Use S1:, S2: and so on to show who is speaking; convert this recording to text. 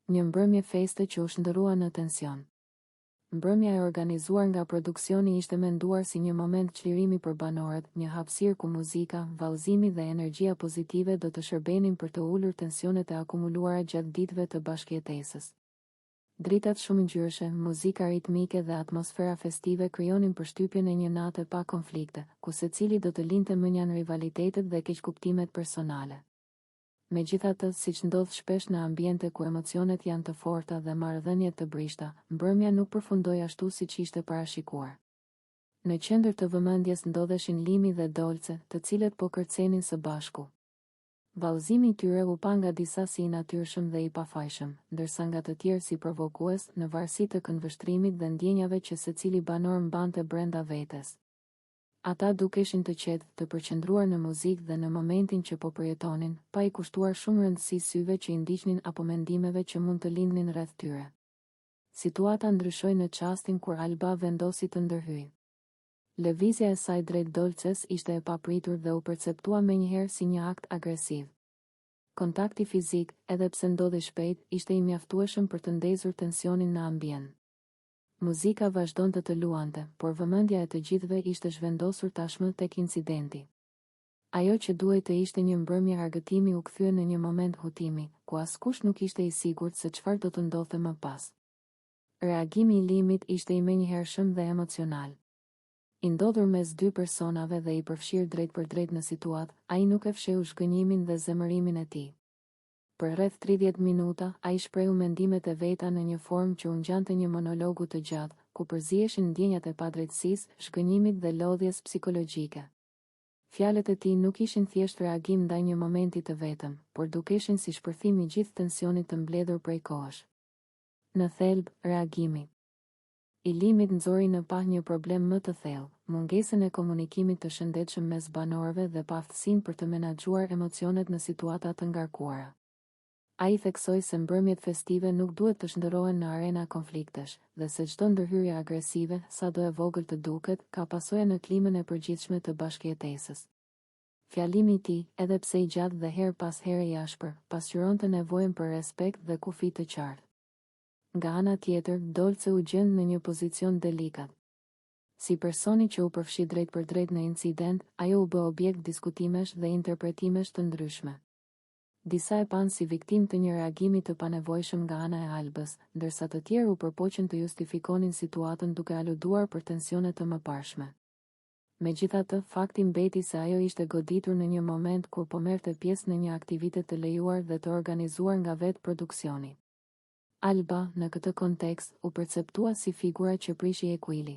S1: Një mbrëmje feste që u shndërrua në tension. Mbrëmja e organizuar nga produksioni ishte menduar si një moment çlirimi për banorët, një hapësirë ku muzika, vallëzimi dhe energjia pozitive do të shërbenin për të ulur tensionet e akumuluara gjatë ditëve të bashkëjetesës. Dritat shumë ngjyrëshe, muzika ritmike dhe atmosfera festive krijonin përshtypjen e një nate pa konflikte, ku secili do të linte mënjan rivalitetet dhe keqkuptimet personale. Megjithatë, siç ndodh shpesh në ambiente ku emocionet janë të forta dhe marrëdhëniet të brishta, mbrëmja nuk përfundoi ashtu siç ishte parashikuar. Në qendër të vëmendjes ndodheshin Limi dhe Dolce, të cilët po kërcenin së bashku. Vallëzimi i tyre u pa nga disa si i natyrshëm dhe i pafajshëm, ndërsa nga të tjerë si provokues, në varësi të këndvështrimit dhe ndjenjave që secili banor mbante brenda vetes. Ata dukeshin të qetë, të përqendruar në muzikë dhe në momentin që po përjetonin, pa i kushtuar shumë rëndësi syve që i ndiqnin apo mendimeve që mund të lindnin rreth tyre. Situata ndryshoi në çastin kur Alba vendosi të ndërhyjë. Lëvizja e saj drejt Dolces ishte e papritur dhe u perceptua menjëherë si një akt agresiv. Kontakti fizik, edhe pse ndodhi shpejt, ishte i mjaftueshëm për të ndezur tensionin në ambient. Muzika vazhdonte të luante, por vëmendja e të gjithëve ishte zhvendosur tashmë tek incidenti. Ajo që duhej të ishte një mbrëmje argëtimi u kthye në një moment hutimi, ku askush nuk ishte i sigurt se çfarë do të ndodhte më pas. Reagimi i Limit ishte i menjëhershëm dhe emocional. I ndodhur mes dy personave dhe i përfshirë drejt për drejt në situatë, ai nuk e fsheu zhgënjimin dhe zemërimin e tij. Për rreth 30 minuta, ai shprehu mendimet e veta në një formë që u ngjante një monologu të gjatë, ku përziheshin ndjenjat e padrejtësisë, shgënjimit dhe lodhjes psikologjike. Fjalët e tij nuk ishin thjesht reagim ndaj një momenti të vetëm, por dukeshin si shpërthim i gjithë tensionit të mbledhur prej kohësh. Në thelb, reagimi i Limit nxori në pa një problem më të thellë, mungesën e komunikimit të shëndetshëm mes banorëve dhe paaftësinë për të menaxhuar emocionet në situata të ngarkuara. Ai theksoi se mbrëmjet festive nuk duhet të shndërrohen në arena konfliktesh, dhe se çdo ndërhyrje agresive, sado e vogël të duket, ka pasoja në klimën e përgjithshme të bashkëjetesës. Fjalimi i tij, edhe pse i gjatë dhe her pas here i ashpër, pasqyronte nevojën për respekt dhe kufi të qartë. Nga ana tjetër, Dolce u gjend në një pozicion delikat. Si personi që u përfshi drejt për drejt në incident, ajo u bë objekt diskutimesh dhe interpretimesh të ndryshme. Disa e panë si viktim të një reagimi të panevojshëm nga ana e Albës, ndërsa të tjerë u përpoqën të justifikonin situatën duke aluduar për tensione të mëparshme. Megjithatë, fakti mbeti se ajo ishte goditur në një moment kur po merrte pjesë në një aktivitet të lejuar dhe të organizuar nga vetë produksioni. Alba, në këtë kontekst, u perceptua si figura që prishi ekuili.